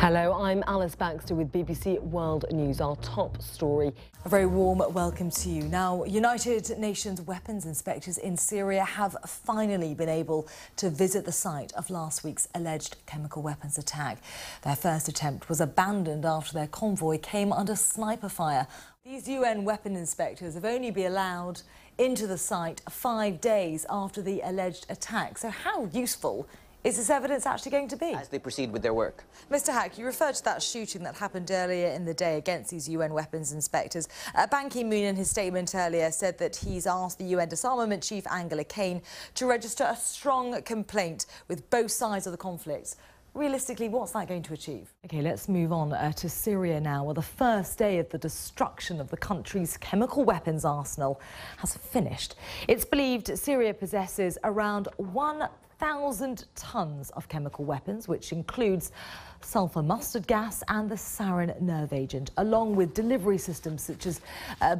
Hello, I'm Alice Baxter with BBC World News. Our top story. A very warm welcome to you. Now, United Nations weapons inspectors in Syria have finally been able to visit the site of last week's alleged chemical weapons attack. Their first attempt was abandoned after their convoy came under sniper fire. These UN weapon inspectors have only been allowed into the site 5 days after the alleged attack. So how useful is this evidence actually going to be? As they proceed with their work. Mr Hack, you referred to that shooting that happened earlier in the day against these UN weapons inspectors. Ban Ki-moon in his statement earlier said that he's asked the UN Disarmament Chief Angela Kane to register a strong complaint with both sides of the conflict. Realistically, what's that going to achieve? OK, let's move on to Syria now, where the first day of the destruction of the country's chemical weapons arsenal has finished. It's believed Syria possesses around 1,000 tons of chemical weapons, which includes sulphur mustard gas and the sarin nerve agent, along with delivery systems such as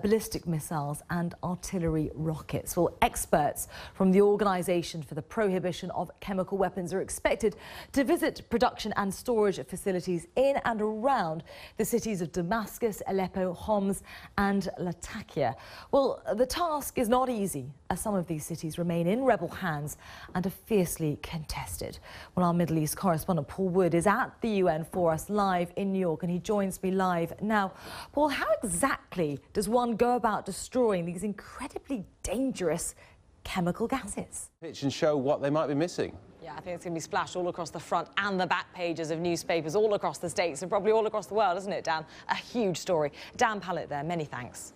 ballistic missiles and artillery rockets. Well, experts from the Organisation for the Prohibition of Chemical Weapons are expected to visit production and storage facilities in and around the cities of Damascus, Aleppo, Homs and Latakia. Well, the task is not easy, as some of these cities remain in rebel hands and are fiercely contested. Well, our Middle East correspondent Paul Wood is at the UN for us live in New York, and he joins me live now. Paul, how exactly does one go about destroying these incredibly dangerous chemical gases? Pitch and show what they might be missing. Yeah, I think it's going to be splashed all across the front and the back pages of newspapers all across the States and probably all across the world, isn't it, Dan? A huge story. Dan Pallett there, many thanks.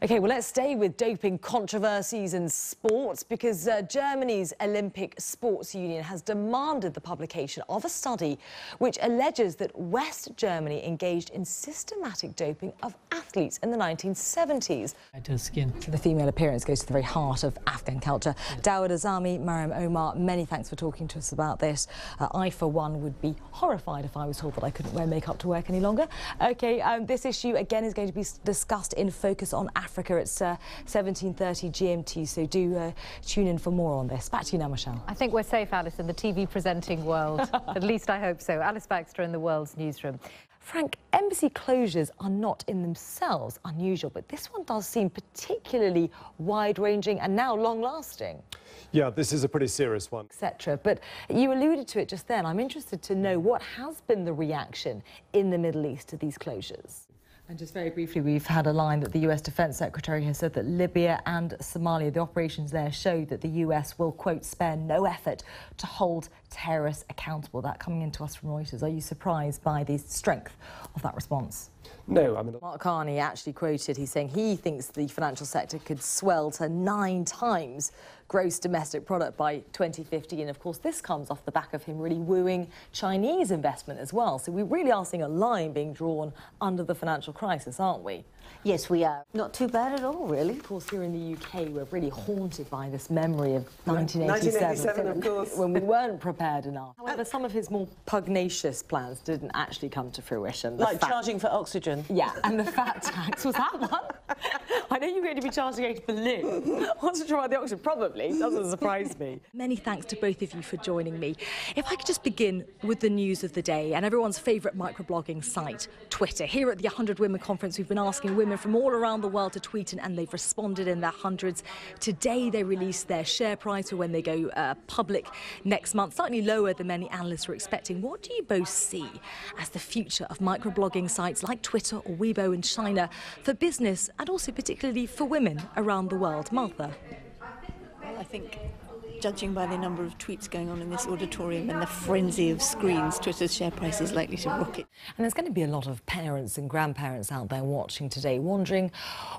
OK, well, let's stay with doping controversies in sports, because Germany's Olympic Sports Union has demanded the publication of a study which alleges that West Germany engaged in systematic doping of athletes in the 1970s. The female appearance goes to the very heart of Afghan culture. Dawud Azami, Mariam Omar, many thanks for talking to us about this. I, for one, would be horrified if I was told that I couldn't wear makeup to work any longer. OK, this issue, again, is going to be discussed in Focus on Africa. It's 17:30 GMT, so do tune in for more on this. Back to you now, Michelle. I think we're safe, Alice, in the TV presenting world. At least I hope so. Alice Baxter in the World's Newsroom. Frank, embassy closures are not in themselves unusual, but this one does seem particularly wide-ranging and now long-lasting. Yeah, this is a pretty serious one. Etc. But you alluded to it just then. I'm interested to know what has been the reaction in the Middle East to these closures. And just very briefly, we've had a line that the US Defence Secretary has said that Libya and Somalia, the operations there, show that the US will, quote, spare no effort to hold terrorists accountable. That coming into us from Reuters. Are you surprised by the strength of that response? No, I mean... Mark Carney actually quoted, he's saying he thinks the financial sector could swell to 9 times gross domestic product by 2050. And of course, this comes off the back of him really wooing Chinese investment as well. So we really are seeing a line being drawn under the financial crisis, aren't we? Yes, we are. Not too bad at all, really. Of course, here in the UK, we're really haunted by this memory of 1987, of course. when we weren't prepared enough. However, some of his more pugnacious plans didn't actually come to fruition. Like charging for oxygen. Yeah, and the fat tax. Was that one? I know you're going to be charging a balloon. What's the trouble with the oxygen? Probably. Doesn't surprise me. Many thanks to both of you for joining me. If I could just begin with the news of the day and everyone's favourite microblogging site, Twitter. Here at the 100 Women Conference, we've been asking women from all around the world to tweet, and they've responded in their hundreds. Today, they released their share price for when they go public next month, slightly lower than many analysts were expecting. What do you both see as the future of microblogging sites like Twitter or Weibo in China for business and also particularly for women around the world? Martha? I think, judging by the number of tweets going on in this auditorium and the frenzy of screens, Twitter's share price is likely to rocket. And there's going to be a lot of parents and grandparents out there watching today, wondering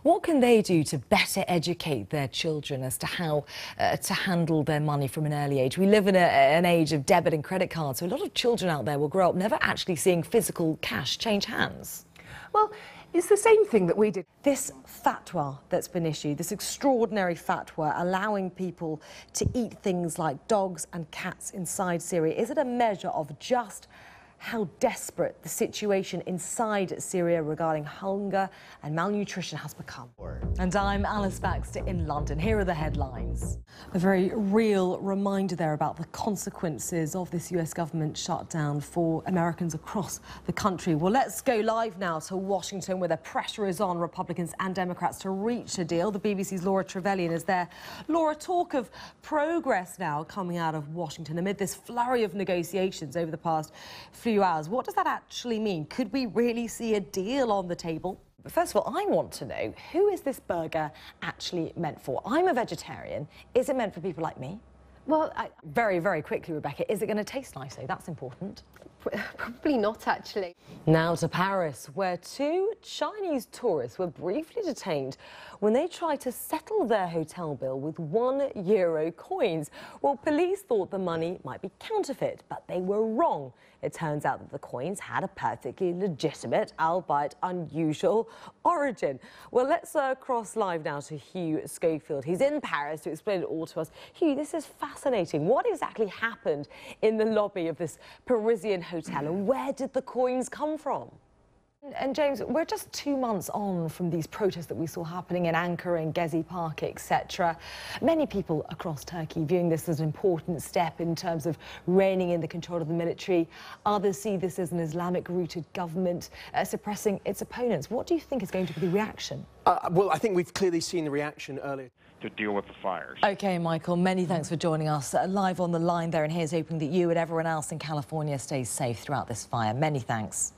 what can they do to better educate their children as to how to handle their money from an early age. We live in an age of debit and credit cards, so a lot of children out there will grow up never actually seeing physical cash change hands. Well, it's the same thing that we did. This fatwa that's been issued, this extraordinary fatwa allowing people to eat things like dogs and cats inside Syria, is it a measure of just how desperate the situation inside Syria regarding hunger and malnutrition has become. And I'm Alice Baxter in London. Here are the headlines. A very real reminder there about the consequences of this US government shutdown for Americans across the country. Well, let's go live now to Washington, where the pressure is on Republicans and Democrats to reach a deal. The BBC's Laura Trevelyan is there. Laura, talk of progress now coming out of Washington amid this flurry of negotiations over the past few hours. What does that actually mean? Could we really see a deal on the table? But first of all, I want to know, who is this burger actually meant for? I'm a vegetarian. Is it meant for people like me? Well, Very, very quickly, Rebecca, is it going to taste nice, though? That's important. probably not, actually. Now to Paris, where two Chinese tourists were briefly detained when they tried to settle their hotel bill with €1 coins. Well, police thought the money might be counterfeit, but they were wrong. It turns out that the coins had a perfectly legitimate, albeit unusual, origin. Well, let's cross live now to Hugh Schofield. He's in Paris to explain it all to us. Hugh, this is fascinating. What exactly happened in the lobby of this Parisian hotel, and where did the coins come from? And James, we're just 2 months on from these protests that we saw happening in Ankara and Gezi Park, etc. Many people across Turkey viewing this as an important step in terms of reining in the control of the military. Others see this as an Islamic-rooted government suppressing its opponents. What do you think is going to be the reaction? Well, I think we've clearly seen the reaction earlier to deal with the fires. OK, Michael, many thanks for joining us live on the line there, and here's hoping that you and everyone else in California stays safe throughout this fire. Many thanks.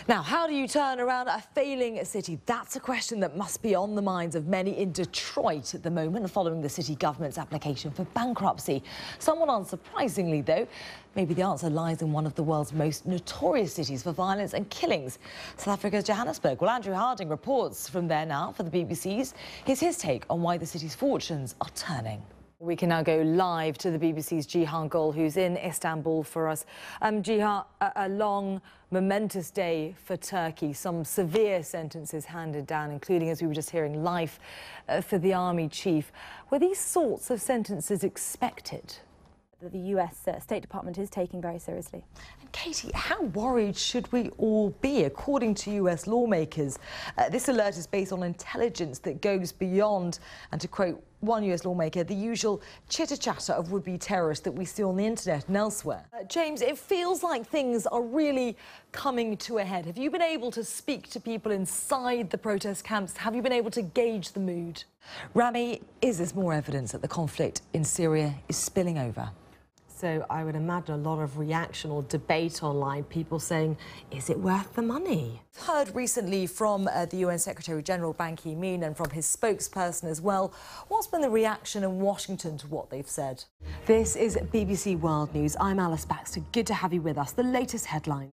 Now, how do you turn around a failing city? That's a question that must be on the minds of many in Detroit at the moment, following the city government's application for bankruptcy. Somewhat unsurprisingly, though, maybe the answer lies in one of the world's most notorious cities for violence and killings, South Africa's Johannesburg. Well, Andrew Harding reports from there now for the BBC's. Here's his take on why the city's fortunes are turning. We can now go live to the BBC's Jihan Gol, who's in Istanbul for us. Jihan, a long, momentous day for Turkey. Some severe sentences handed down, including, as we were just hearing, life for the army chief. Were these sorts of sentences expected? The US State Department is taking very seriously. And Katie, how worried should we all be? According to US lawmakers, this alert is based on intelligence that goes beyond, and to quote one US lawmaker, the usual chitter-chatter of would-be terrorists that we see on the internet and elsewhere. James, it feels like things are really coming to a head. Have you been able to speak to people inside the protest camps? Have you been able to gauge the mood? Rami, is there more evidence that the conflict in Syria is spilling over? So I would imagine a lot of reaction or debate online, people saying, is it worth the money? I've heard recently from the UN Secretary-General Ban Ki-moon and from his spokesperson as well. What's been the reaction in Washington to what they've said? This is BBC World News. I'm Alice Baxter. Good to have you with us. The latest headline.